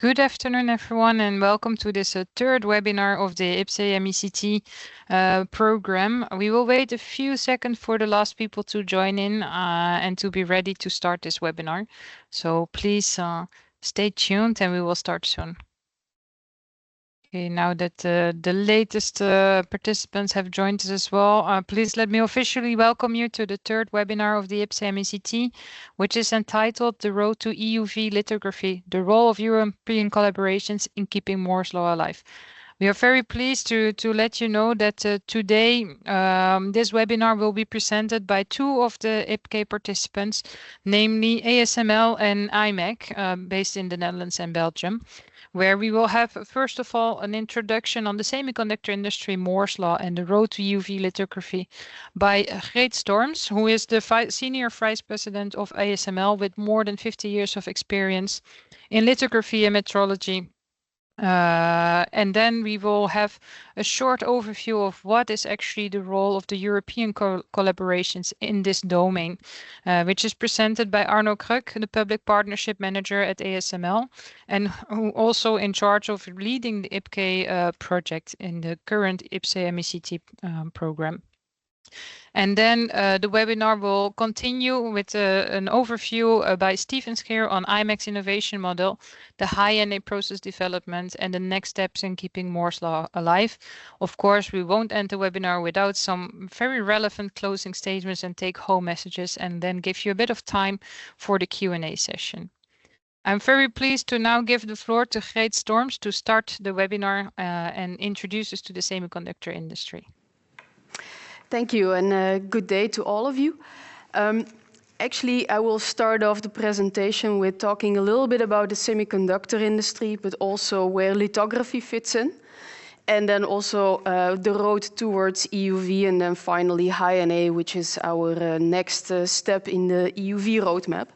Good afternoon, everyone, and welcome to this third webinar of the IPCEI MECT program. We will wait a few seconds for the last people to join in and to be ready to start this webinar. So please stay tuned and we will start soon. Okay, now that the latest participants have joined us as well, please let me officially welcome you to the third webinar of the IPCEI MECT, which is entitled The Road to EUV Lithography, the Role of European Collaborations in Keeping Moore's Law Alive. We are very pleased to let you know that today this webinar will be presented by two of the IPCEI participants, namely ASML and imec, based in the Netherlands and Belgium, where we will have, first of all, an introduction on the semiconductor industry, Moore's Law, and the road to EUV lithography by Greet Storms, who is the Senior Vice President of ASML with more than 50 years of experience in lithography and metrology. And then we will have a short overview of what is actually the role of the European collaborations in this domain, which is presented by Arno Kruk, the Public Partnership Manager at ASML, and who also in charge of leading the IPCEI project in the current IPCEI MECT program. And then the webinar will continue with an overview by Stephen Scheer on imec's innovation model, the high-NA process development, and the next steps in keeping Moore's Law alive. Of course, we won't end the webinar without some very relevant closing statements and take-home messages, and then give you a bit of time for the Q&A session. I'm very pleased to now give the floor to Greet Storms to start the webinar and introduce us to the semiconductor industry. Thank you, and good day to all of you. Actually, I will start off the presentation with talking a little bit about the semiconductor industry, but also where lithography fits in, and then also the road towards EUV, and then finally high-NA, which is our next step in the EUV roadmap.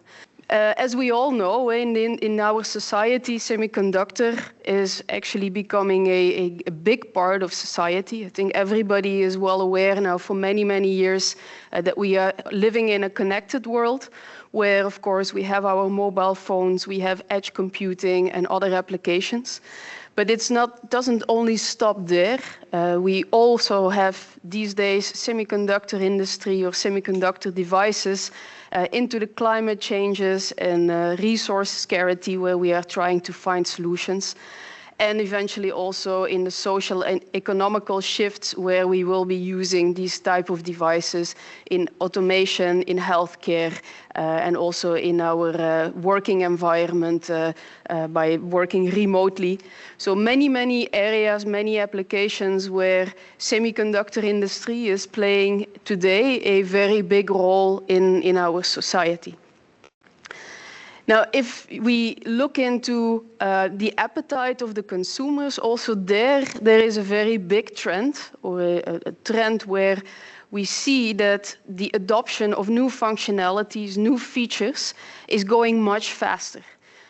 As we all know, in our society, semiconductor is actually becoming a big part of society. I think everybody is well aware now for many, many years that we are living in a connected world where, of course, we have our mobile phones, we have edge computing and other applications. But it doesn't only stop there. We also have these days semiconductor industry or semiconductor devices into the climate changes and resource scarcity, where we are trying to find solutions. And eventually also in the social and economical shifts where we will be using these type of devices in automation, in healthcare, and also in our working environment by working remotely. So many areas, many applications where semiconductor industry is playing today a very big role in our society. Now, if we look into the appetite of the consumers, also there is a very big trend, or a trend where we see that the adoption of new functionalities, new features, is going much faster.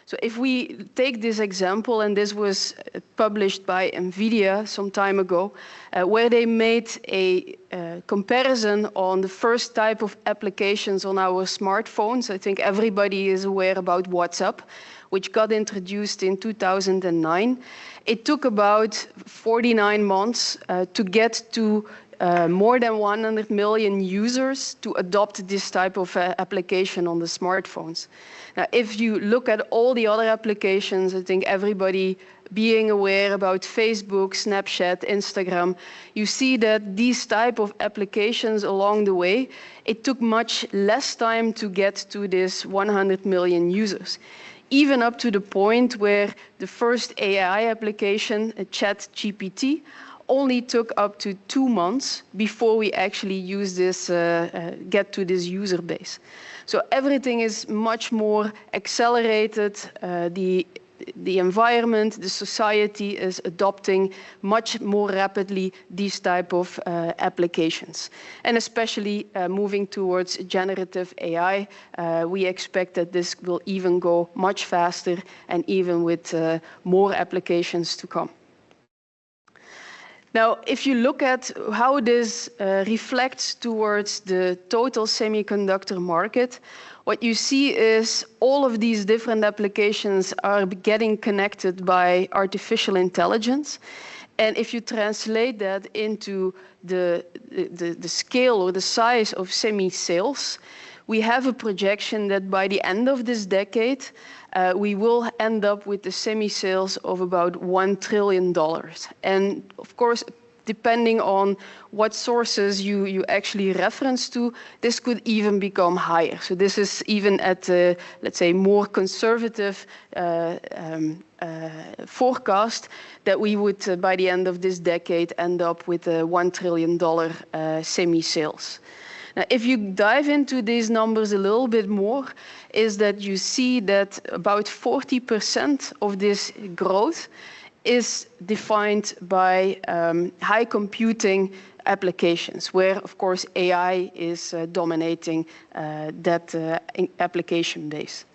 So if we take this example, and this was published by NVIDIA some time ago, where they made a comparison on the first type of applications on our smartphones. I think everybody is aware about WhatsApp, which got introduced in 2009. It took about 49 months to get to more than 100 million users to adopt this type of application on the smartphones. Now, if you look at all the other applications, I think everybody being aware about Facebook, Snapchat, Instagram, you see that these type of applications along the way, it took much less time to get to this 100 million users. Even up to the point where the first AI application, ChatGPT, only took up to 2 months before we actually use this, get to this user base. So everything is much more accelerated. The environment, the society is adopting much more rapidly these type of applications. And especially moving towards generative AI, we expect that this will even go much faster and even with more applications to come. Now, if you look at how this reflects towards the total semiconductor market, what you see is all of these different applications are getting connected by artificial intelligence. And if you translate that into the scale or the size of semi sales, we have a projection that by the end of this decade, we will end up with the semi sales of about $1 trillion. And of course, depending on what sources you actually reference to, this could even become higher. So this is even at the, let's say, more conservative forecast that we would, by the end of this decade, end up with a $1 trillion semi sales. Now, if you dive into these numbers a little bit more, is that you see that about 40% of this growth is defined by high computing applications, where, of course, AI is dominating that application base.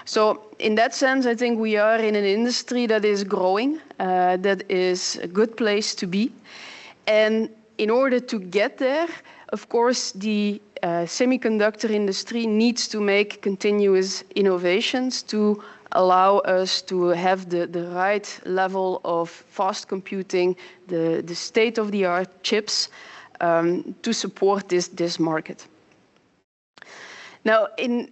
So in that sense, I think we are in an industry that is growing, that is a good place to be. And in order to get there, of course, the semiconductor industry needs to make continuous innovations to allow us to have the right level of fast computing, the state-of-the-art chips to support this market. Now, in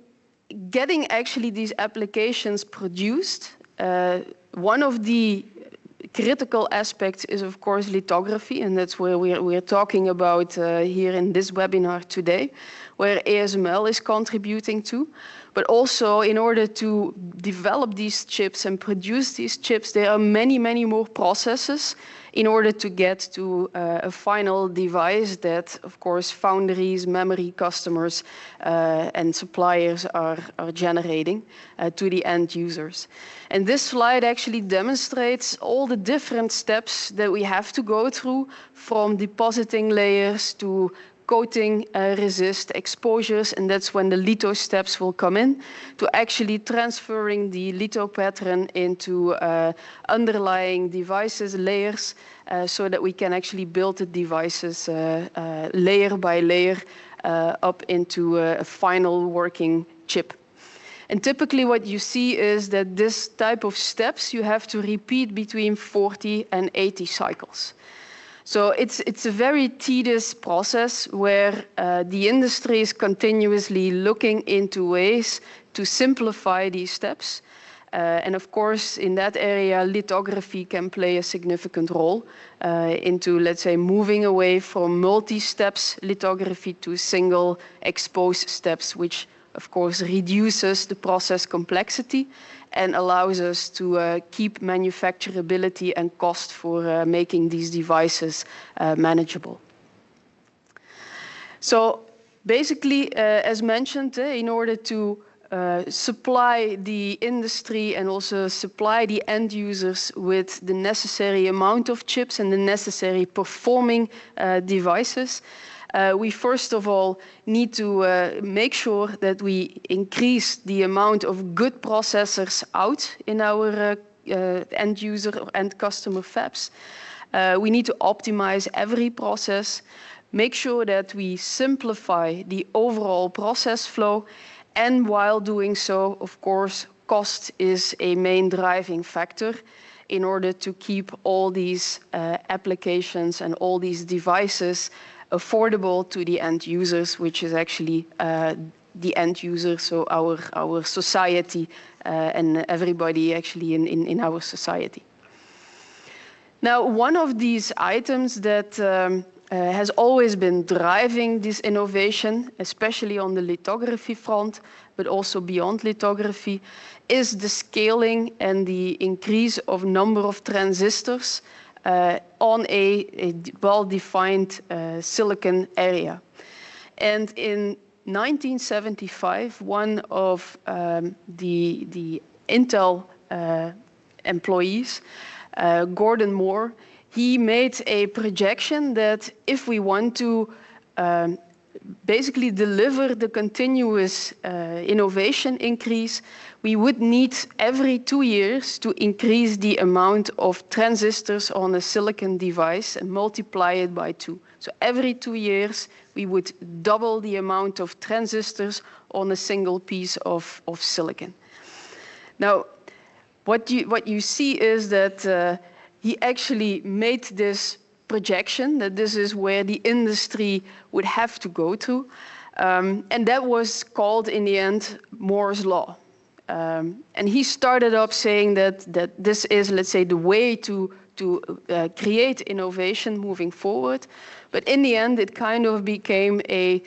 getting actually these applications produced, one of the critical aspects is, of course, lithography, and that's where we're talking about here in this webinar today, where ASML is contributing to. But also, in order to develop these chips and produce these chips, there are many, many more processes in order to get to a final device that, of course, foundries, memory customers, and suppliers are generating to the end users. And this slide actually demonstrates all the different steps that we have to go through, from depositing layers to coating resist exposures, and that's when the litho steps will come in, to actually transferring the litho pattern into underlying devices, layers, so that we can actually build the devices layer by layer up into a final working chip. And typically what you see is that this type of steps you have to repeat between 40 and 80 cycles. So it's a very tedious process where the industry is continuously looking into ways to simplify these steps. And of course, in that area, lithography can play a significant role into, let's say, moving away from multi-steps lithography to single exposed steps, which of course reduces the process complexity and allows us to keep manufacturability and cost for making these devices manageable. So basically, as mentioned, in order to supply the industry and also supply the end users with the necessary amount of chips and the necessary performing devices, we first of all need to make sure that we increase the amount of good processors out in our end user or end customer fabs. We need to optimize every process, make sure that we simplify the overall process flow, and while doing so, of course, cost is a main driving factor in order to keep all these applications and all these devices affordable to the end users, which is actually the end user, so our society and everybody actually in our society. Now, one of these items that has always been driving this innovation, especially on the lithography front, but also beyond lithography, is the scaling and the increase of number of transistors on a well-defined silicon area. And in 1975, one of the Intel employees, Gordon Moore, he made a projection that if we want to basically deliver the continuous innovation increase, we would need every 2 years to increase the amount of transistors on a silicon device and multiply it by 2. So every 2 years, we would double the amount of transistors on a single piece of silicon. Now, what you see is that he actually made this projection that this is where the industry would have to go to. And that was called, in the end, Moore's Law. And he started up saying that this is, let's say, the way to create innovation moving forward. But in the end, it kind of became a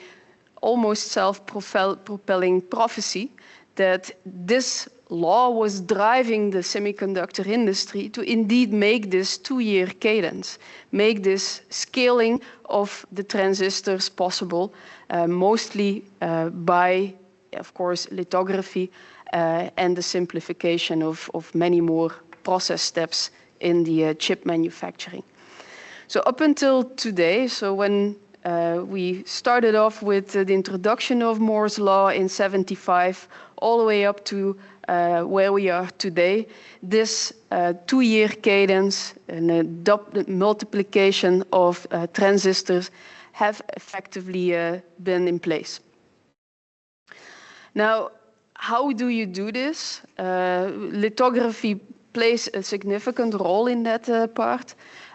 almost self-propelling prophecy that this law was driving the semiconductor industry to indeed make this 2-year cadence, make this scaling of the transistors possible, mostly by, of course, lithography and the simplification of many more process steps in the chip manufacturing. So up until today, so when we started off with the introduction of Moore's Law in '75, all the way up to where we are today, this 2-year cadence and a multiplication of transistors have effectively been in place. Now, how do you do this? Lithography plays a significant role in that part.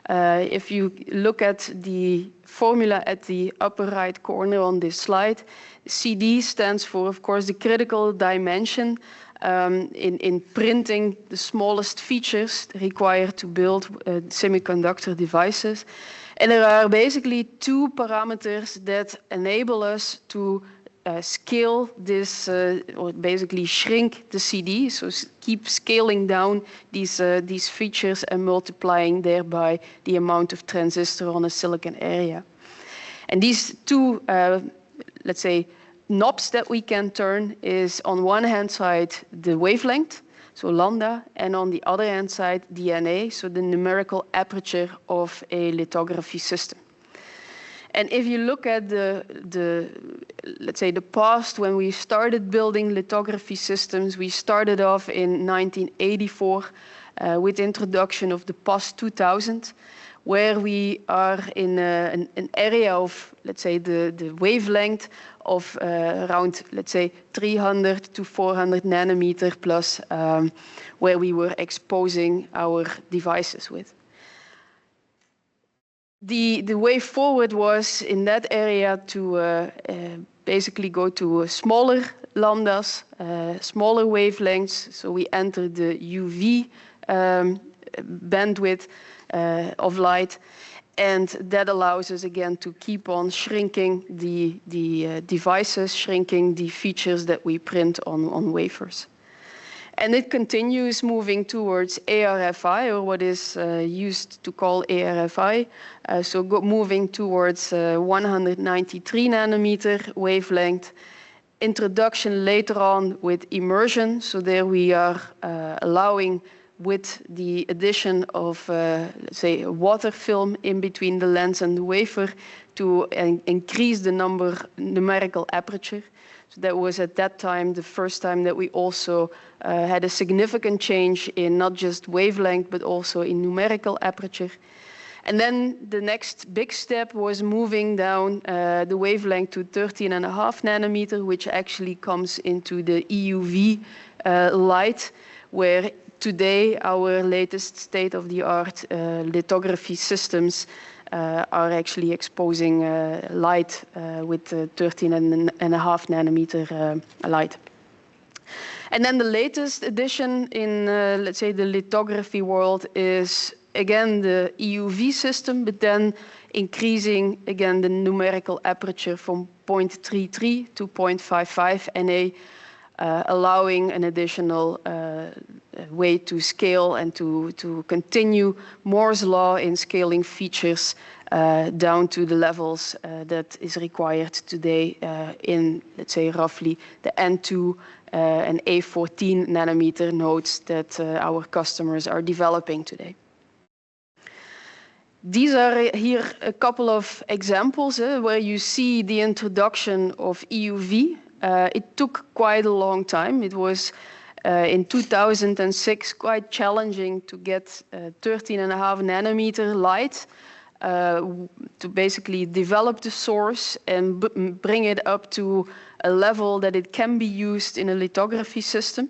If you look at the formula at the upper right corner on this slide, CD stands for, of course, the critical dimension in printing the smallest features required to build semiconductor devices. And there are basically 2 parameters that enable us to scale this, or basically shrink the CD, so keep scaling down these features and multiplying thereby the amount of transistor on a silicon area. And these 2, let's say, knobs that we can turn is on one hand side the wavelength, so lambda, and on the other hand side the NA, so the numerical aperture of a lithography system. And if you look at let's say the past when we started building lithography systems, we started off in 1984 with the introduction of the PAS 2000, where we are in an area of, let's say, the wavelength of around, let's say, 300 to 400 nanometer plus, where we were exposing our devices with. The way forward was in that area to basically go to smaller lambdas, smaller wavelengths. So we entered the UV bandwidth of light, and that allows us again to keep on shrinking the devices, shrinking the features that we print on wafers. And it continues moving towards ARFI, or what is used to call ARFI, so moving towards 193 nanometer wavelength. Introduction later on with immersion, so there we are allowing, with the addition of, let's say, a water film in between the lens and the wafer, to increase the numerical aperture. So that was at that time the first time that we also had a significant change in not just wavelength, but also in numerical aperture. And then the next big step was moving down the wavelength to 13.5 nanometer, which actually comes into the EUV light, where today our latest state-of-the-art lithography systems are actually exposing light with 13.5 nanometer light. And then the latest addition in, let's say, the lithography world is, again, the EUV system, but then increasing, again, the numerical aperture from 0.33 to 0.55 NA, allowing an additional way to scale and to continue Moore's law in scaling features down to the levels that is required today in, let's say, roughly the N2 and A14 nanometer nodes that our customers are developing today. These are here a couple of examples where you see the introduction of EUV. It took quite a long time. It was in 2006 quite challenging to get 13.5 nanometer light to basically develop the source and bring it up to a level that it can be used in a lithography system.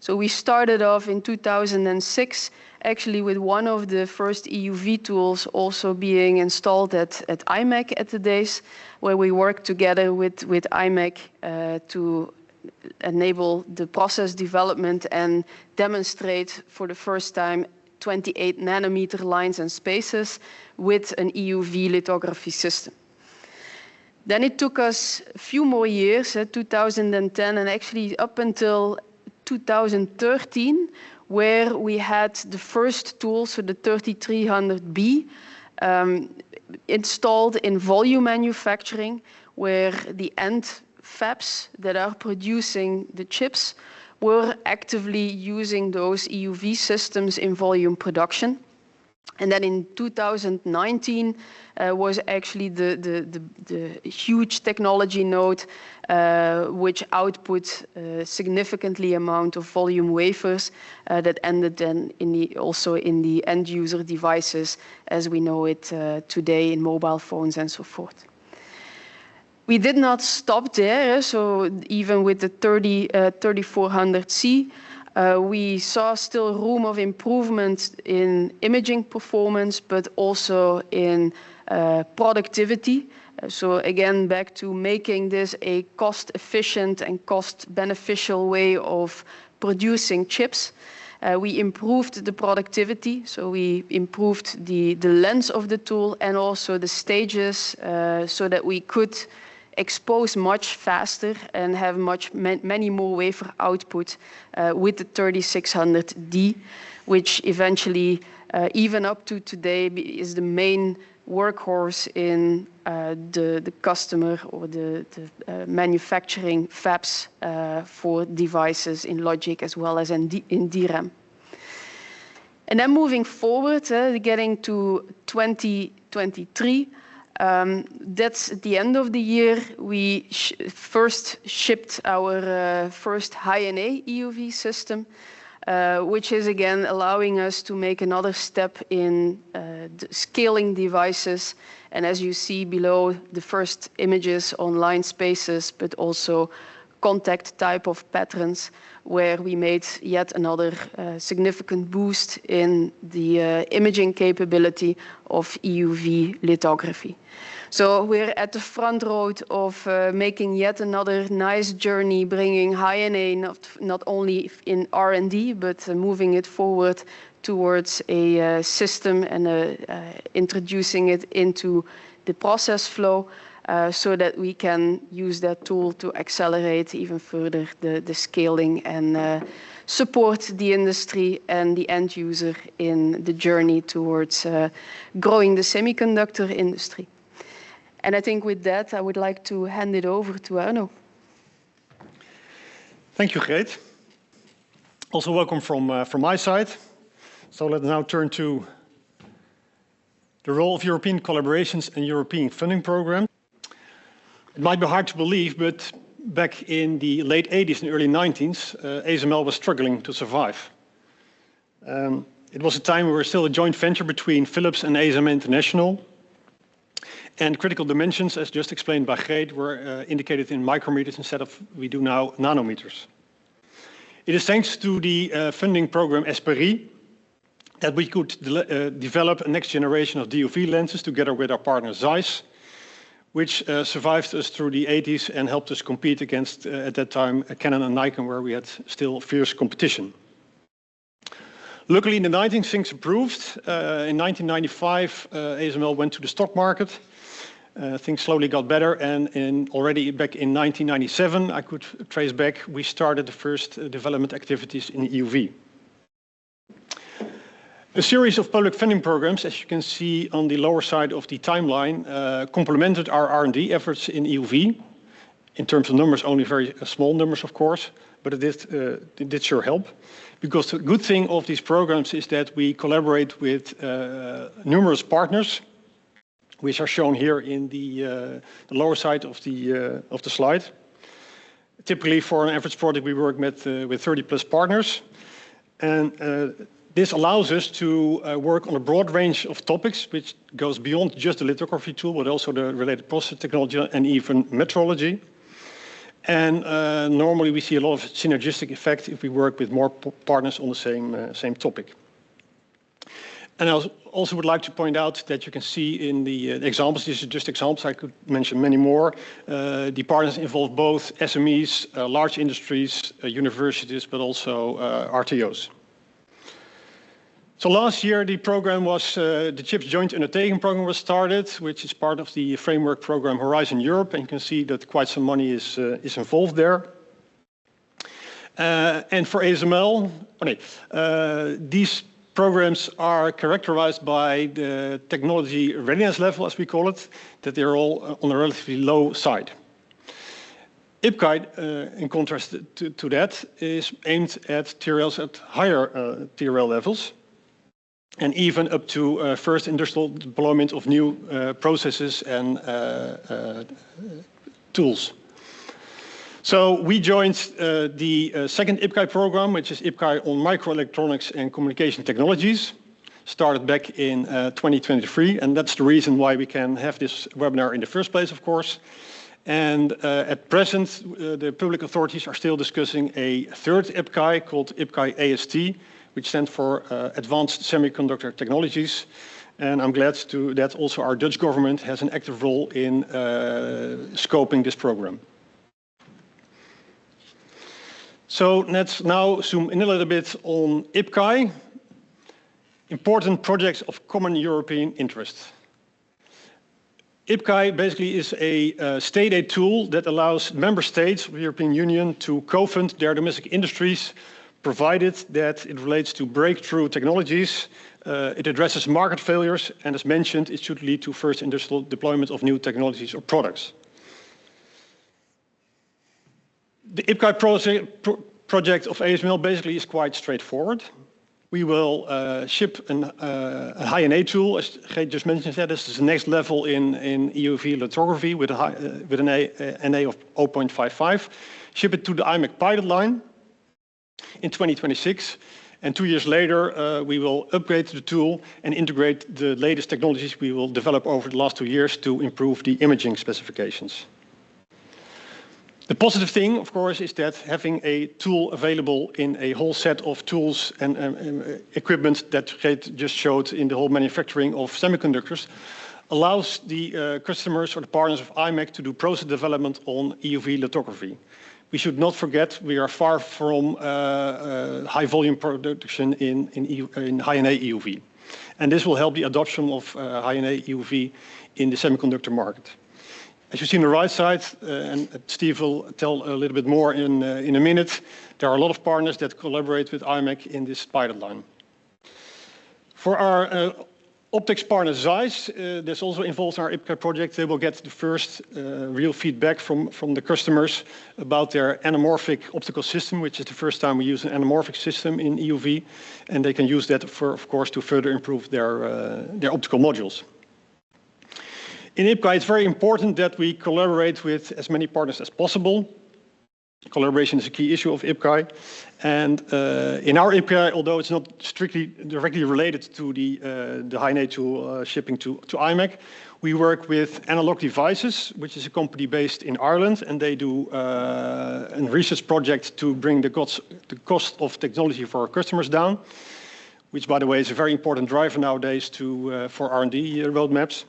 So we started off in 2006 actually with one of the first EUV tools also being installed at imec at the days, where we worked together with imec to enable the process development and demonstrate for the first time 28 nanometer lines and spaces with an EUV lithography system. Then it took us a few more years, 2010 and actually up until 2013, where we had the first tool, so the 3300B, installed in volume manufacturing, where the end fabs that are producing the chips were actively using those EUV systems in volume production. And then in 2019 was actually the huge technology node which output significantly amount of volume wafers that ended then also in the end user devices as we know it today in mobile phones and so forth. We did not stop there, so even with the 3400C, we saw still room of improvement in imaging performance, but also in productivity. So again, back to making this a cost-efficient and cost-beneficial way of producing chips. We improved the productivity, so we improved the length of the tool and also the stages so that we could expose much faster and have many more wafer output with the 3600D, which eventually, even up to today, is the main workhorse in the customer or the manufacturing fabs for devices in logic as well as in DRAM. And then moving forward, getting to 2023, that's at the end of the year, we first shipped our first high-NA EUV system, which is again allowing us to make another step in scaling devices. And as you see below, the first images on line spaces, but also contact type of patterns, where we made yet another significant boost in the imaging capability of EUV lithography. So we're at the front road of making yet another nice journey, bringing high-NA not only in R&D, but moving it forward towards a system and introducing it into the process flow so that we can use that tool to accelerate even further the scaling and support the industry and the end user in the journey towards growing the semiconductor industry. And I think with that, I would like to hand it over to Arno. Thank you, Greet. Also welcome from my side. So let's now turn to the role of European collaborations and European funding programs. It might be hard to believe, but back in the late 80s and early 90s, ASML was struggling to survive. It was a time we were still a joint venture between Philips and ASML International. And critical dimensions, as just explained by Greet, were indicated in micrometers instead of, we do now, nanometers. It is thanks to the funding program ESPERI that we could develop a next generation of DUV lenses together with our partner Zeiss, which survived us through the 80s and helped us compete against, at that time, Canon and Nikon, where we had still fierce competition. Luckily, in the 90s, things improved. In 1995, ASML went to the stock market. Things slowly got better, and already back in 1997, I could trace back, we started the first development activities in EUV. A series of public funding programs, as you can see on the lower side of the timeline, complemented our R&D efforts in EUV. In terms of numbers, only very small numbers, of course, but it did sure help. Because the good thing of these programs is that we collaborate with numerous partners, which are shown here in the lower side of the slide. Typically, for an average project, we work with 30+ partners. And this allows us to work on a broad range of topics, which goes beyond just the lithography tool, but also the related process technology and even metrology. And normally we see a lot of synergistic effect if we work with more partners on the same topic. And I also would like to point out that you can see in the examples, these are just examples, I could mention many more. The partners involve both SMEs, large industries, universities, but also RTOs. So last year the program was, the CHIPS Joint Undertaking program was started, which is part of the framework program Horizon Europe, and you can see that quite some money is involved there. And for ASML, these programs are characterized by the technology readiness level, as we call it, that they're all on a relatively low side. IPCEI, in contrast to that, is aimed at TRLs at higher TRL levels, and even up to first industrial deployment of new processes and tools. So we joined the second IPCEI program, which is IPCEI on microelectronics and communication technologies, started back in 2023, and that's the reason why we can have this webinar in the first place, of course. And at present, the public authorities are still discussing a third IPCEI called IPCEI AST, which stands for Advanced Semiconductor Technologies. And I'm glad that also our Dutch government has an active role in scoping this program. So let's now zoom in a little bit on IPCEI, important projects of common European interest. IPCEI basically is a state aid tool that allows member states of the European Union to co-fund their domestic industries, provided that it relates to breakthrough technologies, it addresses market failures, and as mentioned, it should lead to first industrial deployment of new technologies or products. The IPCEI project of ASML basically is quite straightforward. We will ship a high-NA tool, as Geet just mentioned. This is the next level in EUV lithography with an NA of 0.55. Ship it to the imec pilot line in 2026. And 2 years later, we will upgrade the tool and integrate the latest technologies we will develop over the last 2 years to improve the imaging specifications. The positive thing, of course, is that having a tool available in a whole set of tools and equipment that Geet just showed in the whole manufacturing of semiconductors allows the customers or the partners of imec to do process development on EUV lithography. We should not forget we are far from high volume production in high-NA EUV. And this will help the adoption of high-NA EUV in the semiconductor market. As you see on the right side, and Steve will tell a little bit more in a minute, there are a lot of partners that collaborate with imec in this pilot line. For our optics partner Zeiss, that's also involved in our IPCEI project, they will get the first real feedback from the customers about their anamorphic optical system, which is the first time we use an anamorphic system in EUV, and they can use that, of course, to further improve their optical modules. In IPCEI, it's very important that we collaborate with as many partners as possible. Collaboration is a key issue of IPCEI. And in our IPCEI, although it's not strictly directly related to the high-NA tool shipping to imec, we work with Analog Devices, which is a company based in Ireland, and they do a research project to bring the cost of technology for our customers down, which, by the way, is a very important driver nowadays for R&D roadmaps.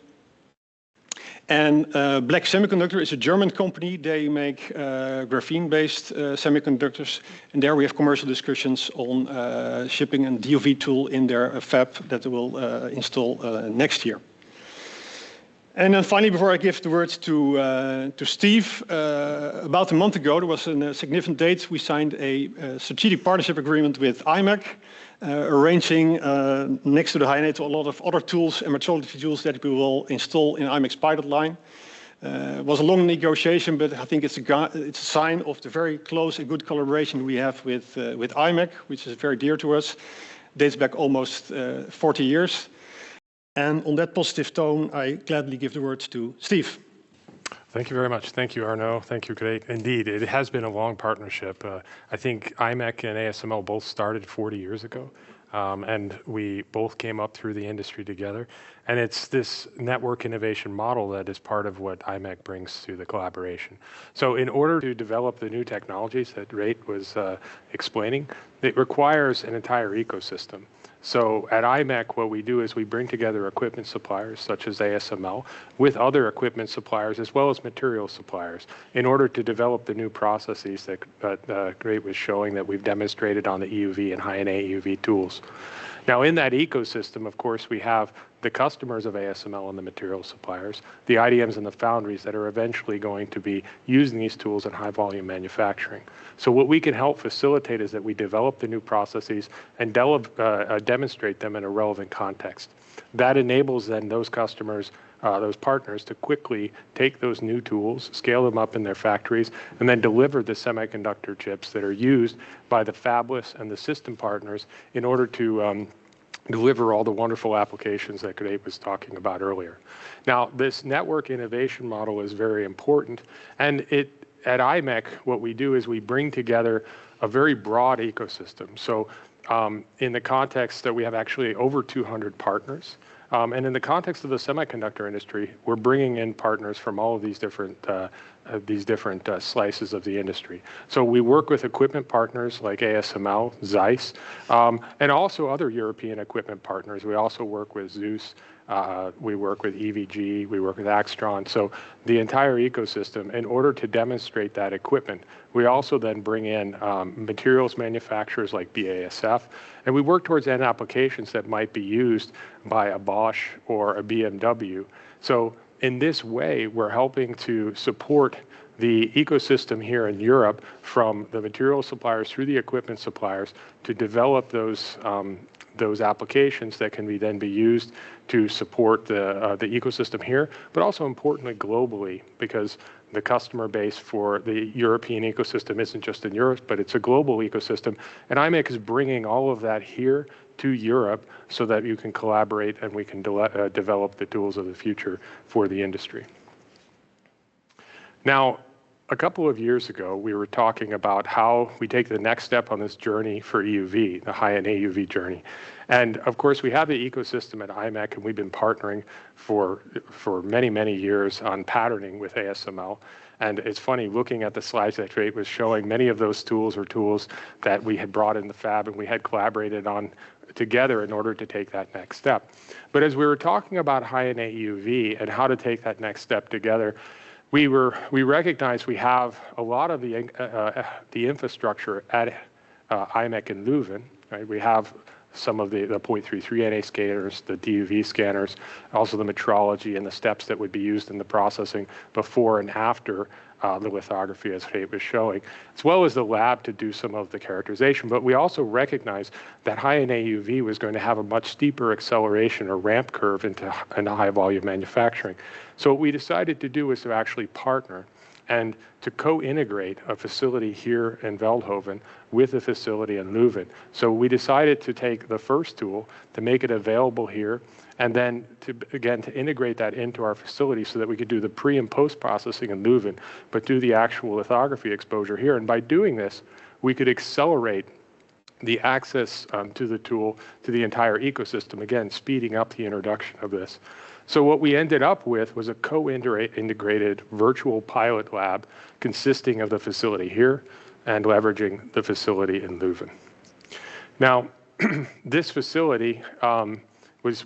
And Black Semiconductor is a German company. They make graphene-based semiconductors. And there we have commercial discussions on shipping a DUV tool in their fab that they will install next year. And then finally, before I give the words to Steve, about a month ago, there was a significant date. We signed a strategic partnership agreement with imec, arranging next to the high-NA a lot of other tools and metrology tools that we will install in imec's pilot line. It was a long negotiation, but I think it's a sign of the very close and good collaboration we have with imec, which is very dear to us. Dates back almost 40 years. And on that positive tone, I gladly give the word to Steve. Thank you very much. Thank you, Arno. Thank you, Kruk. Indeed, it has been a long partnership. I think imec and ASML both started 40 years ago, and we both came up through the industry together. And it's this network innovation model that is part of what imec brings to the collaboration. So in order to develop the new technologies that Kruk was explaining, it requires an entire ecosystem. So at imec, what we do is we bring together equipment suppliers such as ASML with other equipment suppliers as well as material suppliers in order to develop the new processes that Kruk was showing that we've demonstrated on the EUV and high-NA EUV tools. Now in that ecosystem, of course, we have the customers of ASML and the material suppliers, the IDMs and the foundries that are eventually going to be using these tools in high volume manufacturing. So what we can help facilitate is that we develop the new processes and demonstrate them in a relevant context. That enables then those customers, those partners to quickly take those new tools, scale them up in their factories, and then deliver the semiconductor chips that are used by the fabless and the system partners in order to deliver all the wonderful applications that Kruk was talking about earlier. Now, this network innovation model is very important, and at imec, what we do is we bring together a very broad ecosystem. So in the context that we have actually over 200 partners, and in the context of the semiconductor industry, we're bringing in partners from all of these different slices of the industry. So we work with equipment partners like ASML, Zeiss, and also other European equipment partners. We also work with Zeus, we work with EVG, we work with Axtron. So the entire ecosystem, in order to demonstrate that equipment, we also then bring in materials manufacturers like BASF, and we work towards end applications that might be used by a Bosch or a BMW. So in this way, we're helping to support the ecosystem here in Europe from the material suppliers through the equipment suppliers to develop those applications that can then be used to support the ecosystem here, but also importantly globally, because the customer base for the European ecosystem isn't just in Europe, but it's a global ecosystem. And imec is bringing all of that here to Europe so that you can collaborate and we can develop the tools of the future for the industry. Now, a couple of years ago, we were talking about how we take the next step on this journey for EUV, the high-NA EUV journey. And of course, we have the ecosystem at imec, and we've been partnering for many, many years on patterning with ASML. And it's funny, looking at the slides that Kruk was showing, many of those tools are tools that we had brought in the fab and we had collaborated on together in order to take that next step. But as we were talking about high-NA EUV and how to take that next step together, we recognized we have a lot of the infrastructure at imec in Leuven. Right? We have some of the 0.33 NA scanners, the DUV scanners, also the metrology and the steps that would be used in the processing before and after the lithography, as Kruk was showing, as well as the lab to do some of the characterization. But we also recognize that high-NA EUV was going to have a much steeper acceleration or ramp curve into high volume manufacturing. So what we decided to do was to actually partner and to co-integrate a facility here in Veldhoven with a facility in Leuven. So we decided to take the first tool, to make it available here, and then to integrate that into our facility so that we could do the pre and post processing in Leuven, but do the actual lithography exposure here. And by doing this, we could accelerate the access to the tool to the entire ecosystem, again, speeding up the introduction of this. So what we ended up with was a co-integrated virtual pilot lab consisting of the facility here and leveraging the facility in Leuven. Now, this facility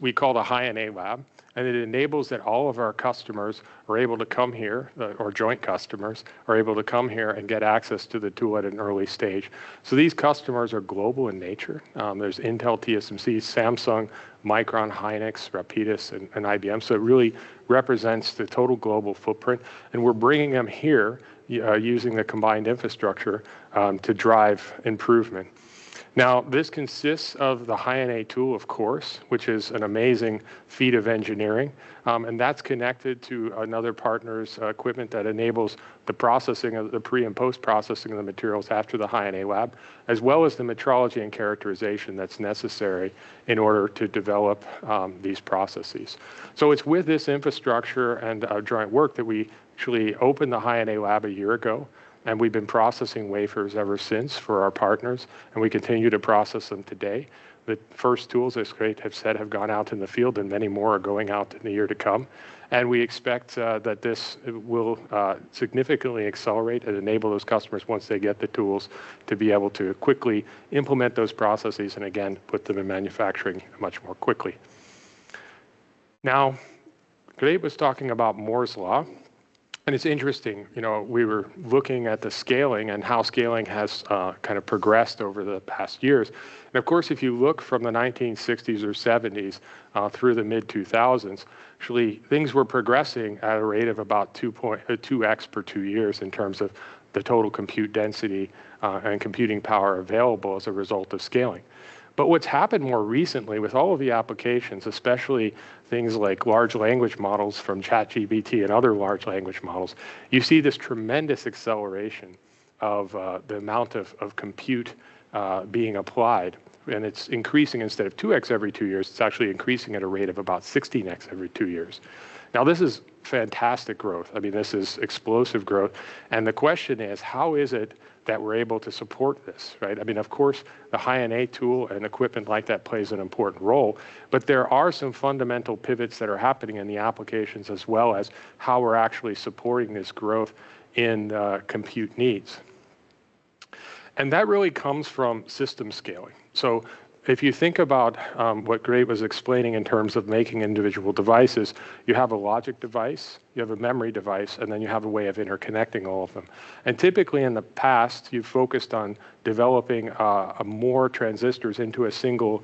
we call a high-NA lab, and it enables that all of our customers are able to come here, or joint customers are able to come here and get access to the tool at an early stage. So these customers are global in nature. There's Intel, TSMC, Samsung, Micron, Hynix, Rapidus, and IBM. So it really represents the total global footprint, and we're bringing them here using the combined infrastructure to drive improvement. Now, this consists of the high-NA tool, of course, which is an amazing feat of engineering, and that's connected to another partner's equipment that enables the processing of the pre- and post-processing of the materials after the high-NA lab, as well as the metrology and characterization that's necessary in order to develop these processes. So it's with this infrastructure and joint work that we actually opened the high-NA lab a year ago. And we've been processing wafers ever since for our partners, and we continue to process them today. The first tools, as Kruk have said, have gone out in the field, and many more are going out in the year to come. And we expect that this will significantly accelerate and enable those customers, once they get the tools, to be able to quickly implement those processes and, again, put them in manufacturing much more quickly. Now, Kruk was talking about Moore's Law. And it's interesting, you know, we were looking at the scaling and how scaling has kind of progressed over the past years. And of course, if you look from the 1960s or 70s through the mid-2000s, actually things were progressing at a rate of about 2x per 2 years in terms of the total compute density and computing power available as a result of scaling. But what's happened more recently with all of the applications, especially things like large language models from ChatGPT and other large language models, you see this tremendous acceleration of the amount of compute being applied. And it's increasing. Instead of 2x every 2 years, it's actually increasing at a rate of about 16x every 2 years. Now, this is fantastic growth. I mean, this is explosive growth. And the question is, how is it that we're able to support this, right? I mean, of course, the high-NA tool and equipment like that plays an important role, but there are some fundamental pivots that are happening in the applications, as well as how we're actually supporting this growth in compute needs. And that really comes from system scaling. So if you think about what Kruk was explaining in terms of making individual devices, you have a logic device, you have a memory device, and then you have a way of interconnecting all of them. And typically in the past, you've focused on developing more transistors into a single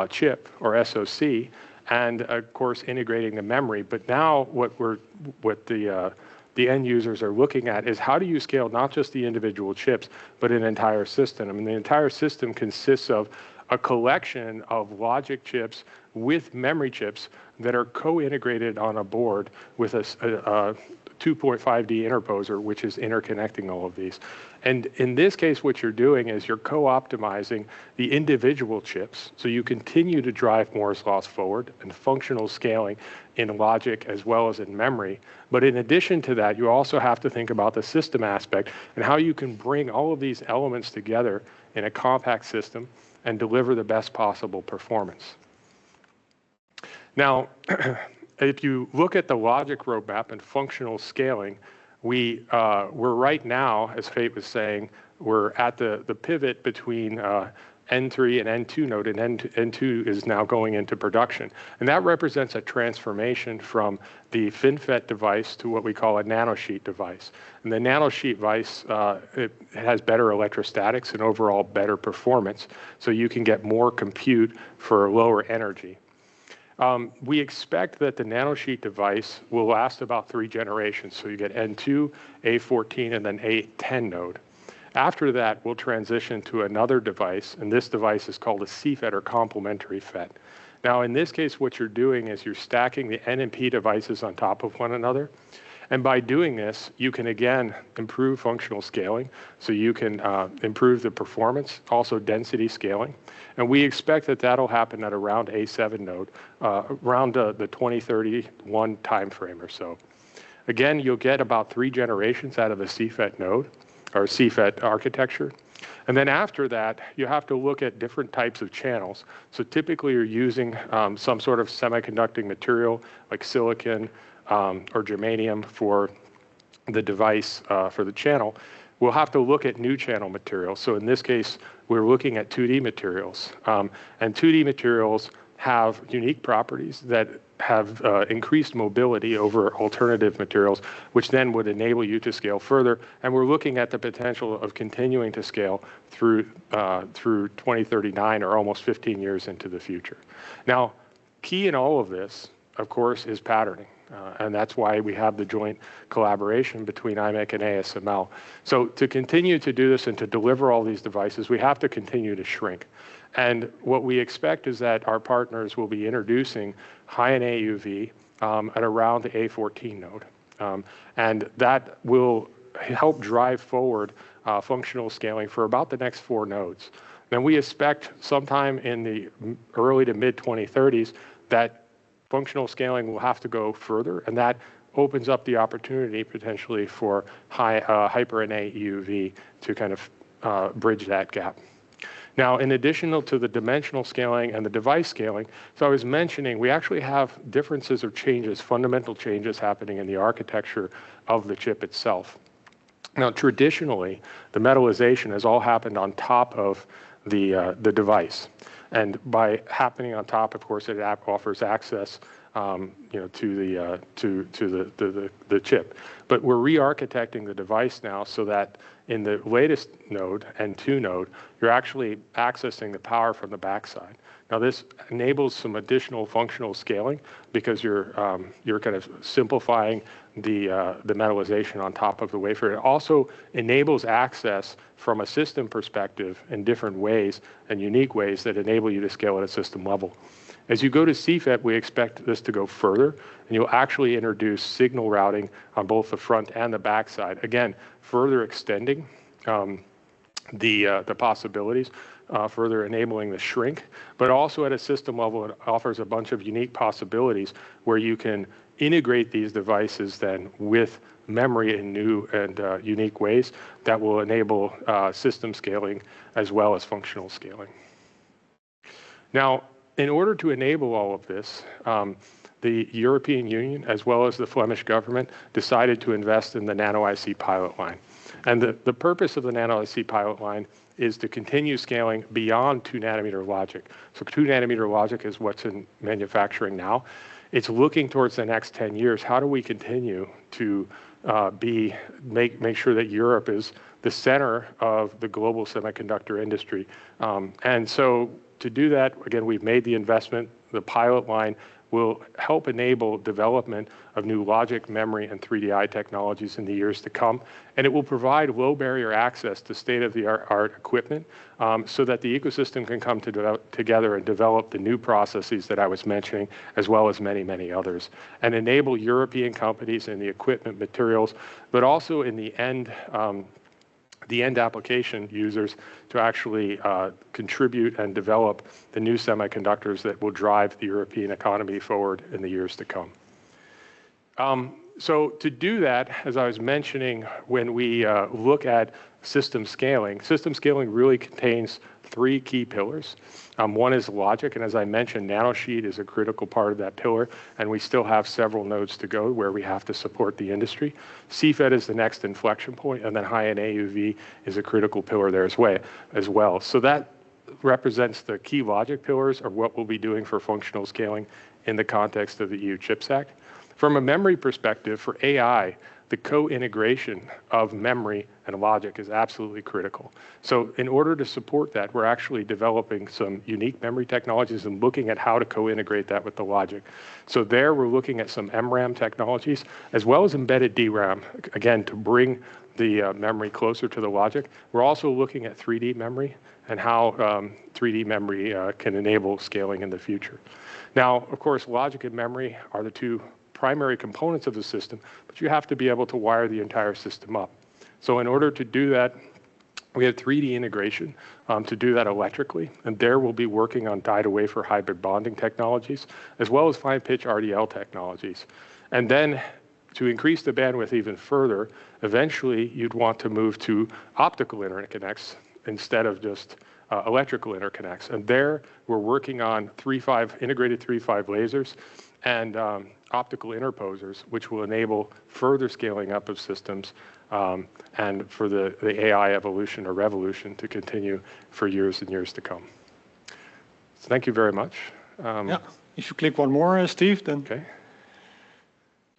chip or SoC, and of course integrating the memory. But now what the end users are looking at is, how do you scale not just the individual chips, but an entire system? I mean, the entire system consists of a collection of logic chips with memory chips that are co-integrated on a board with a 2.5D interposer, which is interconnecting all of these. And in this case, what you're doing is you're co-optimizing the individual chips, so you continue to drive Moore's laws forward and functional scaling in logic as well as in memory. But in addition to that, you also have to think about the system aspect and how you can bring all of these elements together in a compact system and deliver the best possible performance. Now, if you look at the logic roadmap and functional scaling, we're right now, as Fate was saying, we're at the pivot between N3 and N2 node, and N2 is now going into production. And that represents a transformation from the FinFET device to what we call a nanosheet device. And the nanosheet device, it has better electrostatics and overall better performance, so you can get more compute for lower energy. We expect that the nanosheet device will last about 3 generations. So you get N2, A14, and then A10 node. After that, we'll transition to another device, and this device is called a CFET, or complementary FET. Now, in this case, what you're doing is you're stacking the N and P devices on top of one another. And by doing this, you can, again, improve functional scaling. So you can improve the performance, also density scaling. And we expect that that'll happen at around A7 node, around the 2031 timeframe or so. Again, you'll get about 3 generations out of a CFET node, or CFET architecture. And then after that, you have to look at different types of channels. So typically you're using some sort of semiconducting material like silicon or germanium for the device, for the channel. We'll have to look at new channel materials. So in this case, we're looking at 2D materials. And 2D materials have unique properties that have increased mobility over alternative materials, which then would enable you to scale further. And we're looking at the potential of continuing to scale through 2039, or almost 15 years into the future. Now, key in all of this, of course, is patterning. And that's why we have the joint collaboration between imec and ASML. So to continue to do this and to deliver all these devices, we have to continue to shrink. And what we expect is that our partners will be introducing high-NA EUV at around the A14 node. And that will help drive forward functional scaling for about the next 4 nodes. Then we expect sometime in the early to mid-2030s that functional scaling will have to go further, and that opens up the opportunity potentially for hyper-NA EUV to kind of bridge that gap. Now, in addition to the dimensional scaling and the device scaling, so I was mentioning we actually have differences or changes, fundamental changes happening in the architecture of the chip itself. Now, traditionally, the metallization has all happened on top of the device. And by happening on top, of course, it offers access to the chip. But we're re-architecting the device now so that in the latest node, N2 node, you're actually accessing the power from the backside. Now this enables some additional functional scaling because you're kind of simplifying the metallization on top of the wafer. It also enables access from a system perspective in different ways and unique ways that enable you to scale at a system level. As you go to CFET, we expect this to go further, and you'll actually introduce signal routing on both the front and the back side. Again, further extending the possibilities, further enabling the shrink, but also at a system level, it offers a bunch of unique possibilities where you can integrate these devices then with memory in new and unique ways that will enable system scaling as well as functional scaling. Now, in order to enable all of this, the European Union, as well as the Flemish government, decided to invest in the nano-IC pilot line. And the purpose of the nano-IC pilot line is to continue scaling beyond 2-nanometer logic. So 2-nanometer logic is what's in manufacturing now. It's looking towards the next 10 years. How do we continue to make sure that Europe is the center of the global semiconductor industry? And so to do that, again, we've made the investment. The pilot line will help enable development of new logic, memory, and 3DI technologies in the years to come. And it will provide low barrier access to state-of-the-art equipment so that the ecosystem can come together and develop the new processes that I was mentioning, as well as many, many others, and enable European companies in the equipment materials, but also in the end application users to actually contribute and develop the new semiconductors that will drive the European economy forward in the years to come. So to do that, as I was mentioning, when we look at system scaling really contains 3 key pillars. One is logic, and as I mentioned, nanosheet is a critical part of that pillar, and we still have several nodes to go where we have to support the industry. CFET is the next inflection point, and then high-NA EUV is a critical pillar there as well. So that represents the key logic pillars of what we'll be doing for functional scaling in the context of the EU CHIPS Act. From a memory perspective, for AI, the co-integration of memory and logic is absolutely critical. So in order to support that, we're actually developing some unique memory technologies and looking at how to co-integrate that with the logic. So there we're looking at some MRAM technologies, as well as embedded DRAM, again, to bring the memory closer to the logic. We're also looking at 3D memory and how 3D memory can enable scaling in the future. Now, of course, logic and memory are the 2 primary components of the system, but you have to be able to wire the entire system up. So in order to do that, we have 3D integration to do that electrically, and there we'll be working on die-to-wafer hybrid bonding technologies, as well as fine-pitch RDL technologies. And then to increase the bandwidth even further, eventually you'd want to move to optical interconnects instead of just electrical interconnects. And there we're working on integrated 3.5 lasers and optical interposers, which will enable further scaling up of systems and for the AI evolution or revolution to continue for years and years to come. So thank you very much. Yeah, if you click one more, Steve, then. Okay.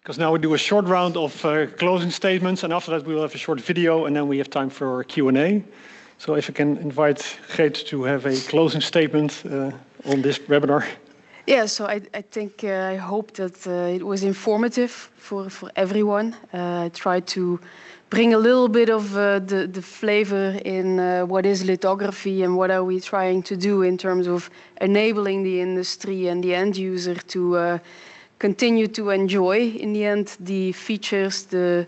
Because now we do a short round of closing statements, and after that we will have a short video, and then we have time for Q&A. So if I can invite Geet to have a closing statement on this webinar. Yeah, so I think I hope that it was informative for everyone. I tried to bring a little bit of the flavor in what is lithography and what are we trying to do in terms of enabling the industry and the end user to continue to enjoy, in the end, the features, the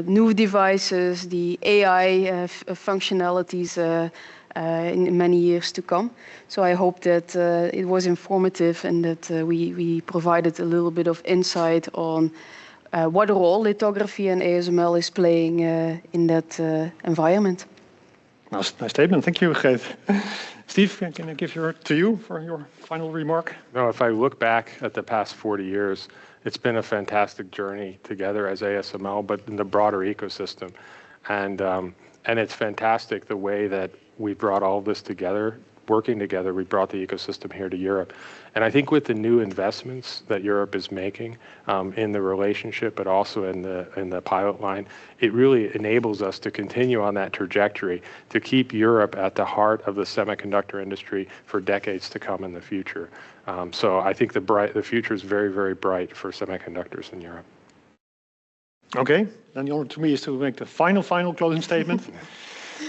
new devices, the AI functionalities in many years to come. So I hope that it was informative and that we provided a little bit of insight on what role lithography and ASML is playing in that environment. Nice statement. Thank you, Geet. Steve, can I give to you for your final remark? No, if I look back at the past 40 years, it's been a fantastic journey together as ASML, but in the broader ecosystem. And it's fantastic the way that we brought all of this together, working together, we brought the ecosystem here to Europe. And I think with the new investments that Europe is making in the relationship, but also in the pilot line, it really enables us to continue on that trajectory to keep Europe at the heart of the semiconductor industry for decades to come in the future. So I think the future is very, very bright for semiconductors in Europe. Okay, then the honor to me is to make the final closing statement.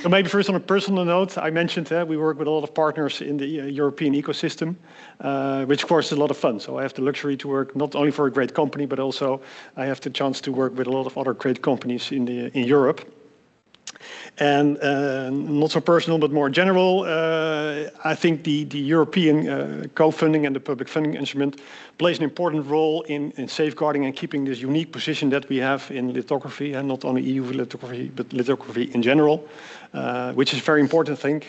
So maybe first on a personal note, I mentioned we work with a lot of partners in the European ecosystem, which of course is a lot of fun. So I have the luxury to work not only for a great company, but also I have the chance to work with a lot of other great companies in Europe. And not so personal, but more general, I think the European co-funding and the public funding instrument plays an important role in safeguarding and keeping this unique position that we have in lithography, and not only EUV lithography, but lithography in general, which is very important, I think.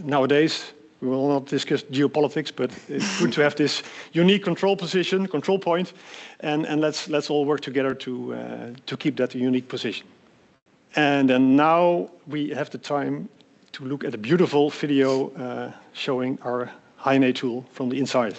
Nowadays, we will not discuss geopolitics, but it's good to have this unique control point, and let's all work together to keep that unique position. And then now we have the time to look at a beautiful video showing our High-NA tool from the inside.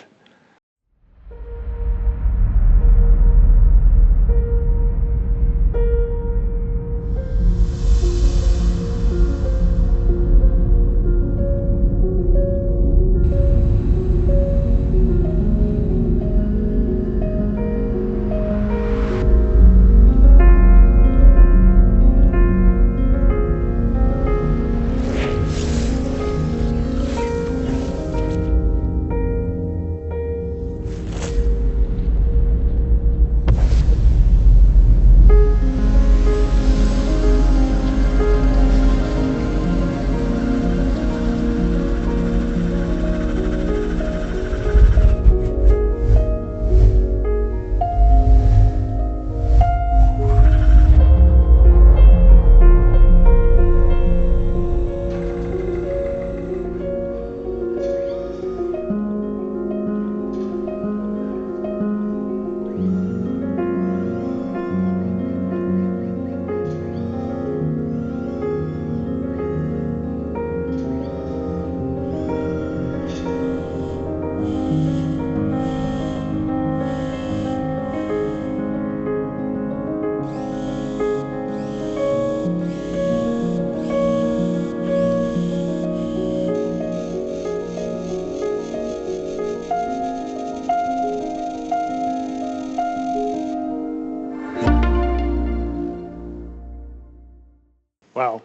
Wow.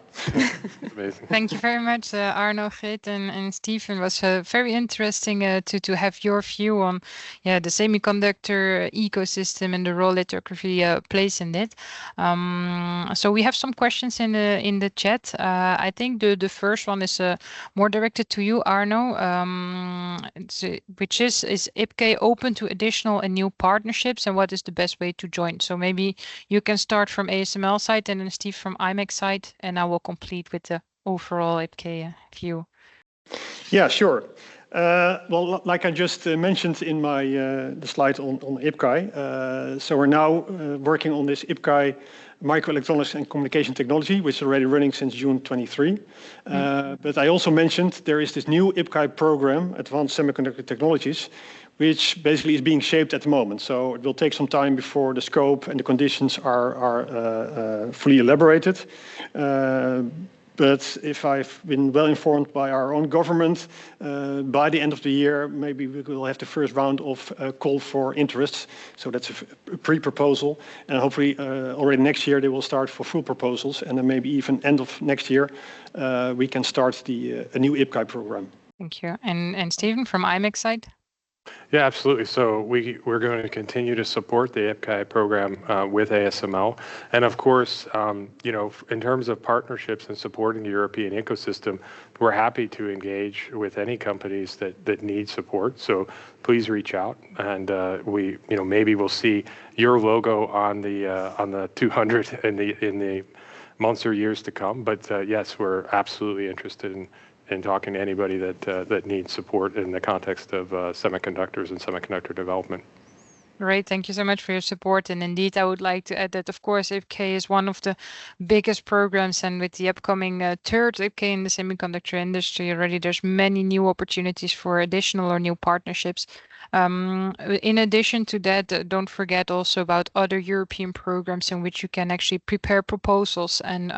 Amazing. Thank you very much, Arno, Geet, and Stephen. It was very interesting to have your view on the semiconductor ecosystem and the role lithography plays in it. So we have some questions in the chat. I think the first one is more directed to you, Arno, which is IPCEI open to additional and new partnerships, and what is the best way to join? So maybe you can start from ASML side and then Steve from imec side, and I will complete with the overall IPCEI view. Yeah, sure. Well, like I just mentioned in my the slide on IPCEI, so we're now working on this IPCEI microelectronics and communication technology, which is already running since June 23. But I also mentioned there is this new IPCEI program, Advanced Semiconductor Technologies, which basically is being shaped at the moment. So it will take some time before the scope and the conditions are fully elaborated. But if I've been well informed by our own government, by the end of the year, maybe we will have the first round of call for interests. So that's a pre-proposal. And hopefully already next year they will start for full proposals. And then maybe even end of next year, we can start a new IPCEI program. Thank you. And Stephen, from imec side? Yeah, absolutely. So we're going to continue to support the IPCEI program with ASML. And of course, in terms of partnerships and supporting the European ecosystem, we're happy to engage with any companies that need support. So please reach out, and maybe we'll see your logo on the 200 in the months or years to come. But yes, we're absolutely interested in talking to anybody that needs support in the context of semiconductors and semiconductor development. Great, thank you so much for your support. And indeed, I would like to add that, of course, IPCEI is one of the biggest programs, and with the upcoming third IPCEI in the semiconductor industry already, there's many new opportunities for additional or new partnerships. In addition to that, don't forget also about other European programs in which you can actually prepare proposals and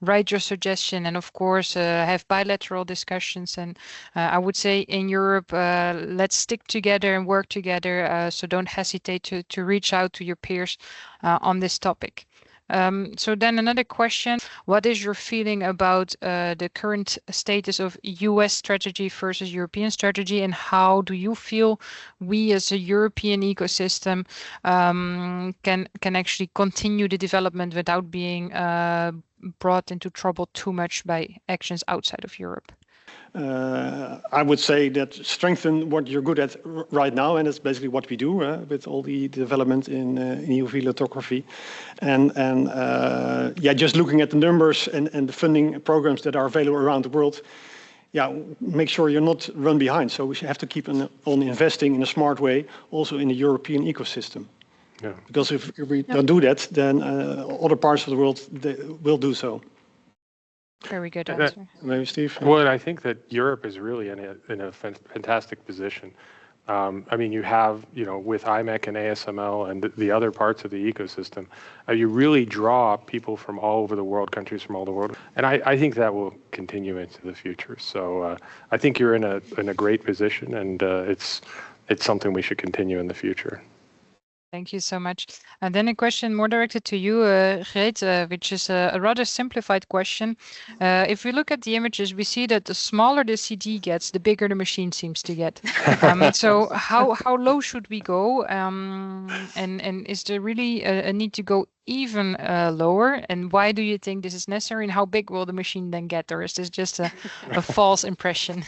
write your suggestion, and of course have bilateral discussions. And I would say in Europe, let's stick together and work together. So don't hesitate to reach out to your peers on this topic. So then another question, what is your feeling about the current status of US strategy versus European strategy, and how do you feel we as a European ecosystem can actually continue the development without being brought into trouble too much by actions outside of Europe? I would say that strengthen what you're good at right now, and that's basically what we do with all the development in EUV lithography. And just looking at the numbers and the funding programs that are available around the world, make sure you're not run behind. So we have to keep on investing in a smart way, also in the European ecosystem. Yeah. Because if we don't do that, then other parts of the world will do so. Very good answer. Maybe Steve? Well, I think that Europe is really in a fantastic position. I mean, you have, with imec and ASML and the other parts of the ecosystem, you really draw people from all over the world, countries from all over the world. And I think that will continue into the future. So I think you're in a great position, and it's something we should continue in the future. Thank you so much. And then a question more directed to you, Greet, which is a rather simplified question. If we look at the images, we see that the smaller the CD gets, the bigger the machine seems to get. So how low should we go? And is there really a need to go even lower? And why do you think this is necessary? And how big will the machine then get? Or is this just a false impression?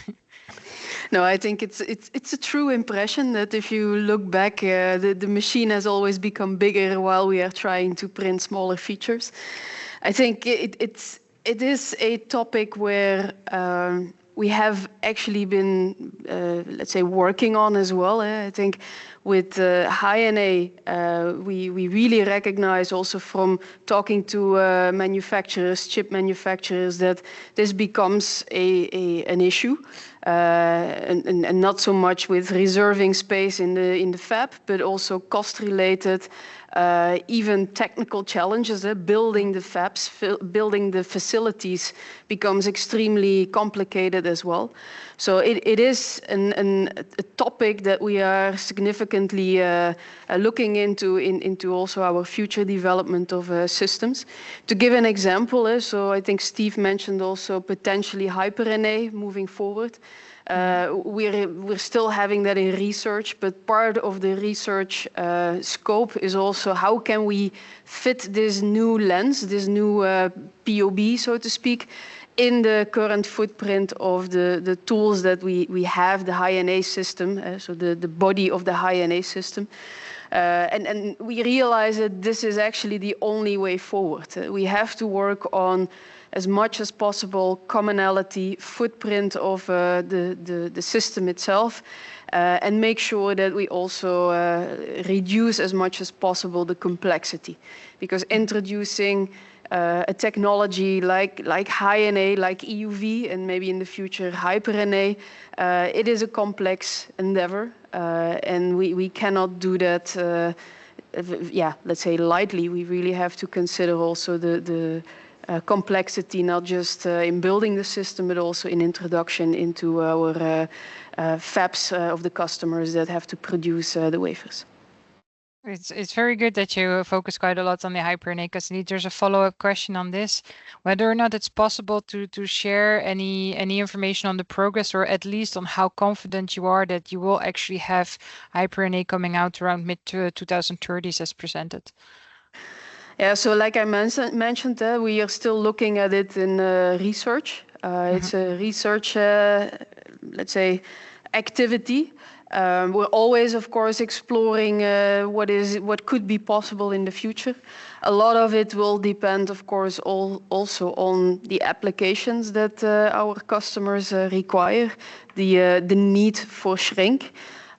No, I think it's a true impression that if you look back, the machine has always become bigger while we are trying to print smaller features. I think it is a topic where we have actually been, let's say, working on as well. I think with High-NA, we really recognize also from talking to manufacturers, chip manufacturers, that this becomes an issue. And not so much with reserving space in the fab, but also cost-related, even technical challenges. Building the fabs, building the facilities becomes extremely complicated as well. So it is a topic that we are significantly looking into also our future development of systems. To give an example, so I think Steve mentioned also potentially Hyper-NA moving forward. We're still having that in research, but part of the research scope is also how can we fit this new lens, this new POB, so to speak, in the current footprint of the tools that we have, the High-NA system, so the body of the High-NA system. And we realize that this is actually the only way forward. We have to work on as much as possible commonality, footprint of the system itself, and make sure that we also reduce as much as possible the complexity. Because introducing a technology like High-NA, like EUV, and maybe in the future Hyper-NA, it is a complex endeavor, and we cannot do that, let's say lightly. We really have to consider also the complexity, not just in building the system, but also in introduction into our fabs of the customers that have to produce the wafers. It's very good that you focus quite a lot on the Hyper and ACAS need. There's a follow-up question on this, whether or not it's possible to share any information on the progress, or at least on how confident you are that you will actually have Hyper and A coming out around mid-2030s as presented. Yeah, so like I mentioned, we are still looking at it in research. It's a research, let's say, activity. We're always, of course, exploring what could be possible in the future. A lot of it will depend, of course, also on the applications that our customers require, the need for shrink.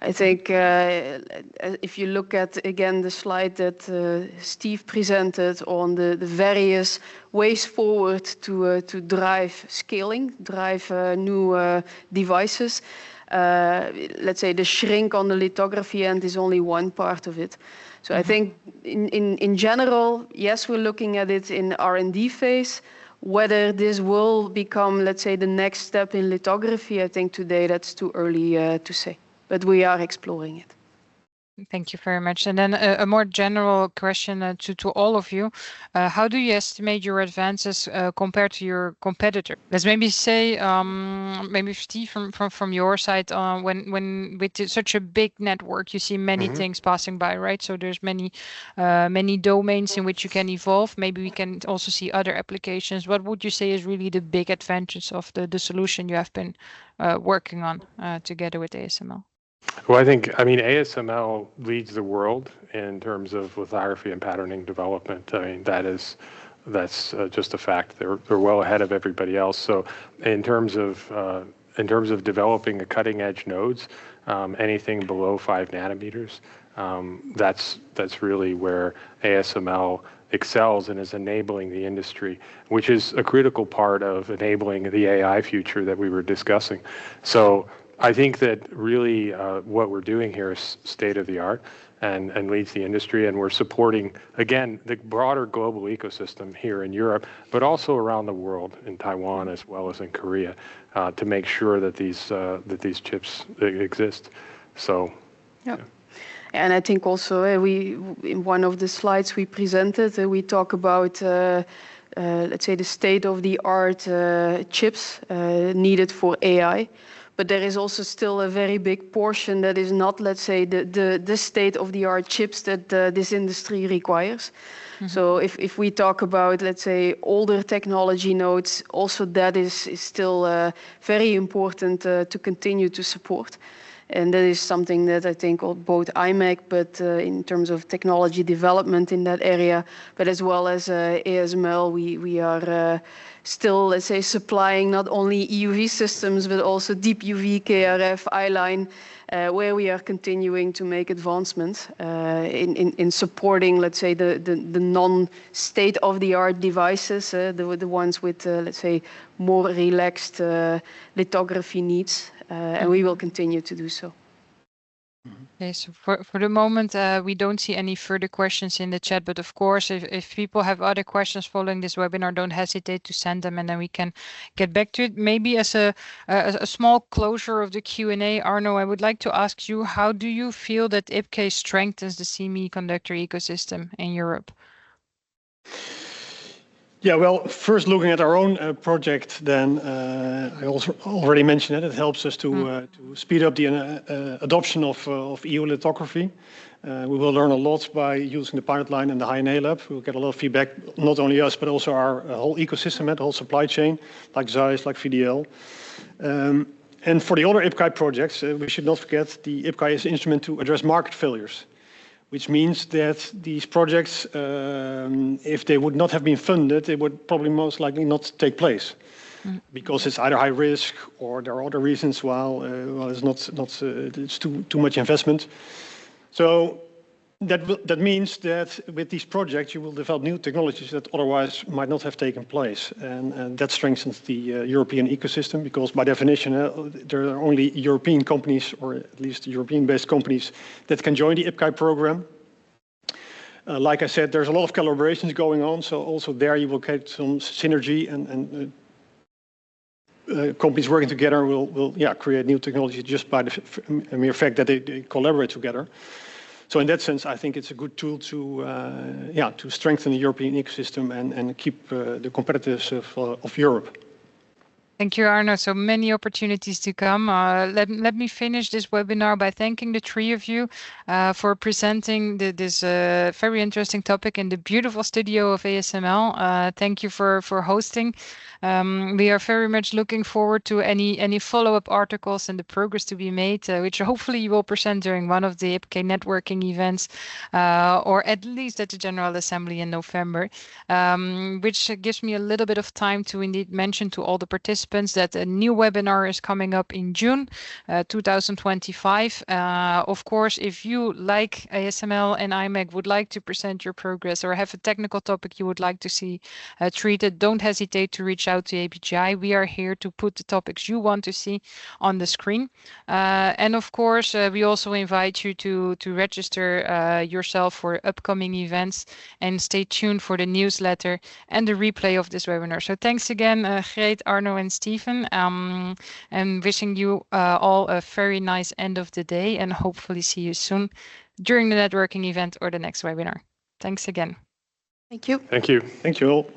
I think if you look at, again, the slide that Steve presented on the various ways forward to drive scaling, drive new devices, let's say the shrink on the lithography end is only one part of it. So I think in general, yes, we're looking at it in R&D phase. Whether this will become, let's say, the next step in lithography, I think today that's too early to say. But we are exploring it. Thank you very much. And then a more general question to all of you. How do you estimate your advances compared to your competitor? Let's maybe say, maybe Steve, from your side, when with such a big network, you see many things passing by, right? So there's many domains in which you can evolve. Maybe we can also see other applications. What would you say is really the big advantage of the solution you have been working on together with ASML? Well, I mean, ASML leads the world in terms of lithography and patterning development. I mean, that's just a fact. They're well ahead of everybody else. So in terms of developing a cutting edge nodes, anything below 5 nanometers, that's really where ASML excels and is enabling the industry, which is a critical part of enabling the AI future that we were discussing. So I think that really what we're doing here is state of the art and leads the industry, and we're supporting, again, the broader global ecosystem here in Europe, but also around the world, in Taiwan as well as in Korea, to make sure that these chips exist. So, yeah. And I think also in one of the slides we presented, we talk about let's say the state-of-the-art chips needed for AI. But there is also still a very big portion that is not, let's say, the state-of-the-art chips that this industry requires. So if we talk about, let's say, older technology nodes, also that is still very important to continue to support. And that is something that I think both imec, but in terms of technology development in that area, but as well as ASML, we are still, let's say, supplying not only EUV systems, but also deep UV, KrF, I-line, where we are continuing to make advancements in supporting, let's say, the non-state-of-the-art devices, the ones with, let's say, more relaxed lithography needs, and we will continue to do so. Okay, so for the moment, we don't see any further questions in the chat, but of course, if people have other questions following this webinar, don't hesitate to send them and then we can get back to it. Maybe as a small closure of the Q&A, Arno, I would like to ask you, how do you feel that IPCEI strengthens the semiconductor ecosystem in Europe? Yeah, well, first looking at our own project, then I also already mentioned it helps us to speed up the adoption of EU lithography. We will learn a lot by using the pilot line and the High-NA lab. We'll get a lot of feedback, not only us, but also our whole ecosystem, the whole supply chain, like ZEISS, like VDL. And for the other IPCEI projects, we should not forget the IPCEI is an instrument to address market failures, which means that these projects, if they would not have been funded, they would probably most likely not take place, because it's either high risk or there are other reasons why it's too much investment. So that means that with these projects, you will develop new technologies that otherwise might not have taken place, and that strengthens the European ecosystem, because by definition, there are only European companies, or at least European-based companies, that can join the IPCEI program. Like I said, there's a lot of collaborations going on, so also there you will get some synergy, and companies working together will create new technology just by the mere fact that they collaborate together. So in that sense, I think it's a good tool to strengthen the European ecosystem and keep the competitiveness of Europe. Thank you, Arno. So many opportunities to come. Let me finish this webinar by thanking the three of you for presenting this very interesting topic in the beautiful studio of ASML. Thank you for hosting. We are very much looking forward to any follow-up articles and the progress to be made, which hopefully you will present during one of the IPCEI networking events, or at least at the General Assembly in November, which gives me a little bit of time to indeed mention to all the participants that a new webinar is coming up in June 2025. Of course, if you, like ASML and imec, would like to present your progress or have a technical topic you would like to see treated, don't hesitate to reach out to ABGi. We are here to put the topics you want to see on the screen. And of course, we also invite you to register yourself for upcoming events and stay tuned for the newsletter and the replay of this webinar. So thanks again, Greet, Arno, and Stephen, and wishing you all a very nice end of the day, and hopefully see you soon during the networking event or the next webinar. Thanks again. Thank you. Thank you. Thank you all.